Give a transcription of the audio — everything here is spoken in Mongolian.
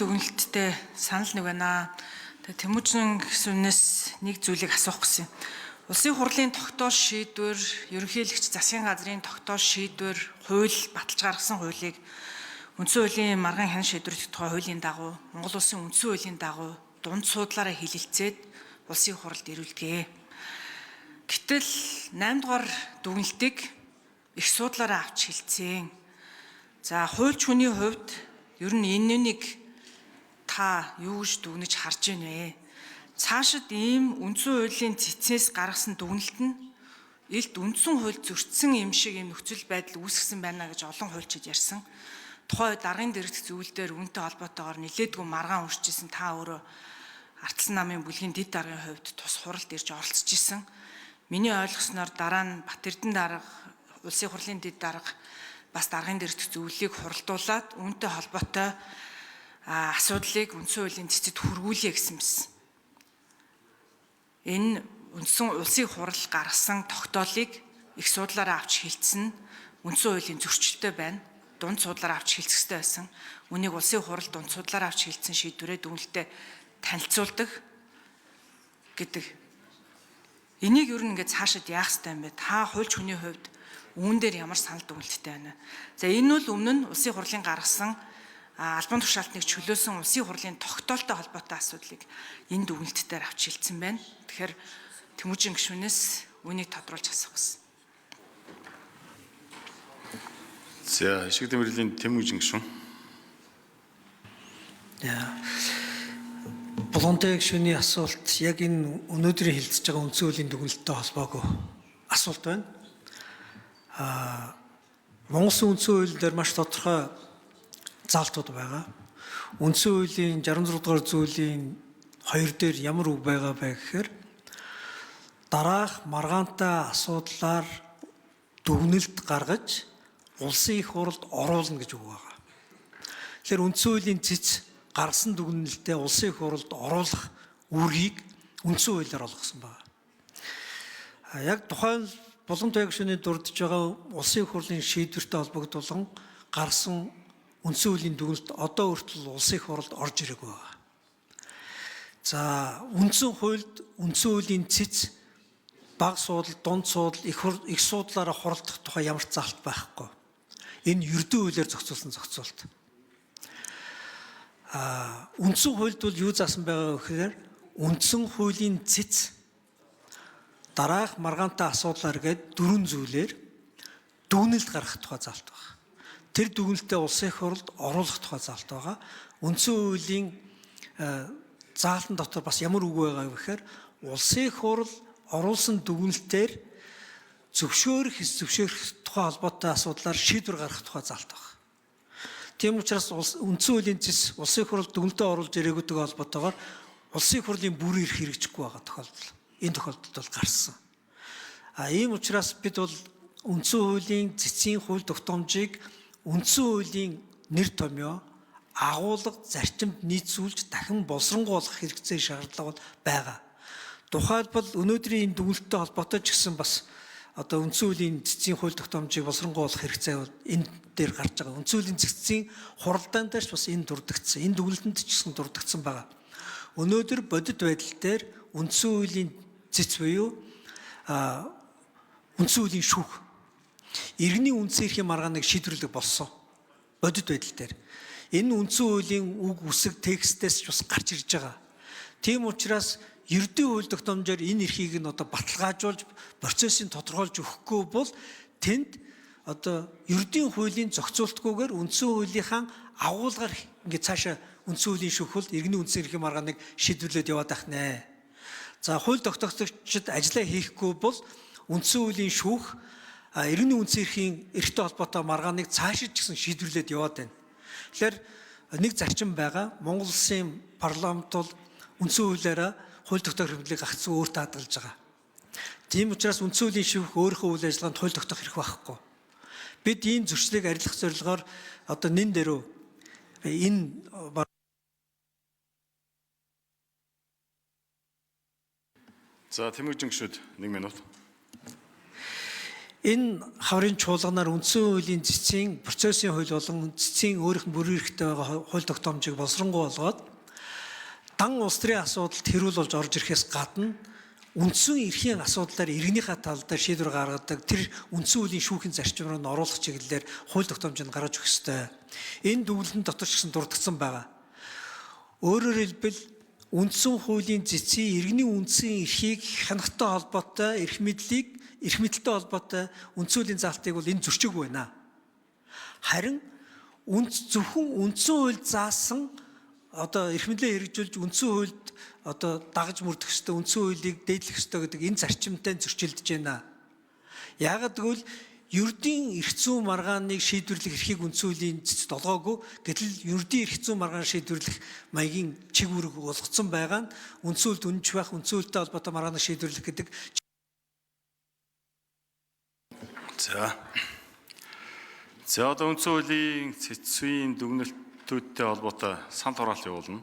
дүгнэлттэй санал нэг байна. Тэмүүжин гүснээс нэг зүйлийг асуух гэсэн. Улсын хурлын тогтоол шийдвэр, ерөнхийлөгч засгийн газрын тогтоол шийдвэр, хууль баталж гаргасан хуулийг үндсэн хуулийн маргаан хянан шийдвэрт тухай хуулийн дагуу, Монгол Улсын үндсэн хуулийн дагуу дунд суудлаараа хилэлцээд улсын хурлд ирүүлдэг. Гэтэл 8 дугаар дүгнэлтийг их суудлаараа авч хилцээ. За хуульч хүний хувьд ер нь энэнийг та юу гэж дүгнэж харж байна вэ? Цаашид ийм үндсэн хуулийн цэцнээс гаргасан дүгнэлт нь илт үндсэн хууль зөрчсөн юм шиг юм нөхцөл байдал үүсгэсэн байна гэж олон хуульчид ярьсан. Тухайн үед даргын дэргэдэх зүйлээр үүнтэй холбоотойгоор нэлээдгүй маргаан уншижсэн та өөрөө Ардсан намын бүлгийн дэд даргын хувьд тус хуралд ирж оролцож исэн. Миний ойлгосноор дараа нь Батэрдэн дарга, улсын хурлын дэд дарга бас даргын дэргэдэх зүйлийг хуралдуулад үүнтэй холбоотой асуудлыг үндсэн хуулийн цэцэд хүргүүлье гэсэн байсан. Энэ үндсэн улсын хурал гаргасан тогтоолыг их суудлаараа авч хилцсэн үндсэн хуулийн зөрчилтэй байна. Дунд суудлаараа авч хилцэх ёстой байсан. Үнийг улсын хурал дунд суудлаараа авч хилцсэн шийдвэрээ дүгнэлтэд танилцуулдаг гэдэг. Энийг ер нь ингээд цаашид яах ёстой юм бэ? Та хуульч хүний хувьд үүн дээр ямар санал дүгнэлттэй байна? За энэ бол өмнө нь улсын хурлын гаргасан албан тушаалтныг чөлөөсөн улсын хурлын тогтоолтой холбоотой асуудлыг энэ дүгнэлтээр авч хилцсэн байна. Тэгэхээр Тэмүүжин гишүүнээс үнийг тодруулж асуух гэсэн. За, Ишиг Тэмэрлэлийн Тэмүүжин гишүүн. Булгантай гишүүний асуулт яг энэ өнөөдрийн хэлцэж байгаа үндсэн хуулийн дүгнэлттэй холбоогүй асуулт байна. Монгол үндсэн хууль дээр маш тодорхой заалтууд байгаа. Үндсэн хуулийн 66 дугаар зүйлийн 2 дээр ямар үг байгаа бэ гэхээр дараах маргаантай асуудлаар дүгнэлт гаргаж улсын их хурлд оруулна гэж үг байгаа. Тэгэхээр үндсэн хуулийн цэц гаргасан дүгнэлтэд улсын их хурлд оруулах үүргийг үндсэн хуулиар олгосон байна. Яг тухайн Булгантай гишүүний дурдж байгаа улсын их хурлын шийдвэртэй холбогдуулан гарсан үндсэн хуулийн дүгнэлт одоо хүртэл улсын их хурлд орж ирээгүй байна. За үндсэн хуульд үндсэн хуулийн цэц бага суудал, дунд суудал, их суудлаараа хуралдах тухай ямар ч заалт байхгүй. Энэ ердөө хуулиар зохицуулсан зохицуулт. Үндсэн хуульд бол юу заасан байгаа вэ гэхээр үндсэн хуулийн цэц дараах маргаантай асуудлаар гээд 4 зүйлээр дүгнэлт гаргах тухай заалт байна. Тэр дүгнэлтэд улсын их хурлд оруулах тухай заалт байгаа. Үндсэн хуулийн заалтан дотор бас ямар үг байгаа вэ гэхээр улсын их хурл оруулсан дүгнэлтээр зөвшөөрөх тухай холбоотой асуудлаар шийдвэр гаргах тухай заалт байна. Тийм учраас үндсэн хуулийн цэц улсын их хурл дүгнэлтэд оруулж ирээгүй холбоотойгоор улсын их хурлын бүр ирэх хэрэгжихгүй байгаа тохиолдол. Энэ тохиолдолд бол гарсан. Ийм учраас бид бол үндсэн хуулийн цэцийн хууль тогтоомжийг үндсэн хуулийн нэр томьёо агуулга зарчимд нийцүүлж дахин боловсронгуйлах хэрэгцээ шаардлага бол байгаа. Тухайлбал өнөөдрийн энэ дүгнэлттэй холбоотой ч гэсэн бас одоо үндсэн хуулийн цэцийн хууль тогтоомжийг боловсронгуйлах хэрэгцээ бол энэ дээр гарч байгаа. Үндсэн хуулийн цэцийн хуралдаан дээр ч бас энэ дурддагдсан. Энэ дүгнэлтэнд ч гэсэн дурддагдсан байгаа. Өнөөдөр бодит байдал дээр үндсэн хуулийн цэц буюу үндсэн хуулийн шүүх иргэний үндсэн эрхийн маргааныг шийдвэрлэх болсон. Бодит байдал дээр. Энэ үндсэн хуулийн үг үсэг текстээс ч бас гарч ирж байгаа. Тийм учраас ердөө хууль тогтоомжоор энэ эрхийг нь одоо баталгаажуулж процессыг тодорхойлж өгөхгүй бол тэнд одоо ердийн хуулийн зохицуултгүйгээр үндсэн хуулийнхаа агуулгаар ингээд цаашаа үндсэн хуулийн шүүхэл иргэний үндсэн эрхийн маргааныг шийдвэрлээд яваад байх нэ. За хууль тогтоогчид ажиллаа хийхгүй бол үндсэн хуулийн шүүх иргэний үндсэн эрхийн эрхтэй холбоотой маргааныг цаашид ч гэсэн шийдвэрлээд яваад байна. Тэгэхээр нэг зарчим байгаа. Монгол Улсын парламент бол үндсэн хуулиараа хууль тогтоох хэрэглийг гагцсан өөртөө хадгалж байгаа. Тийм учраас үндсэн хуулийн шүүх өөрийнхөө үйл ажиллагаанд хууль тогтоох хэрэг байхгүй. Бид энэ зөрчлийг арилгах зорилгоор одоо нэн дээрөө энэ За Тэмүүжин гишүүд 1 минут. Энэ хаврын чуулганаар үндсэн хуулийн цэцгийн процессын хууль болон цэцгийн өөрийнх нь бүрэн эрхтэй байгаа хууль тогтоомжийг боловсронгуй болгоод дан улс төрийн асуудалд хэрүүл болж орж ирэхээс гадна үндсэн эрхийн асуудлаар иргэнийхээ тал дээр шийдвэр гаргадаг тэр үндсэн хуулийн шүүхийн зарчим руу н оруулах чиглэлээр хууль тогтоомжинд гаргаж өгөх ёстой. Энэ дүгнэлтэн дотор ч гэсэн дурдгдсан байгаа. Өөрөөр хэлбэл үндсэн хуулийн цэцгийн иргэний үндсэн эрхийг хянахтай холбоотой эрх мэдэлтэй холбоотой үндсэн хуулийн заалтыг бол энэ зөрчиг байна. Харин зөвхөн үндсэн хууль заасан одоо эрх мэдлээ хэрэгжүүлж үндсэн хуульд одоо дагаж мөрдөх ёстой, үндсэн хуулийг дээдлэх ёстой гэдэг энэ зарчимтай зөрчилдөж байна. Яагаад гэвэл ердийн эрх зүйн маргааныг шийдвэрлэх эрхийг үндсэн хуулийн цэцэд олгоогүй. Гэтэл ердийн эрх зүйн маргаан шийдвэрлэх маягийн чиг үүрэг болгоцсон байгаа нь үндсэн хуульд үнэнч байх, үндсэн хуультай холбоотой маргааныг шийдвэрлэх гэдэг. За одоо үндсэн хуулийн цэцгийн дүгнэлтүүдтэй холбоотой санал хураалт явуулна.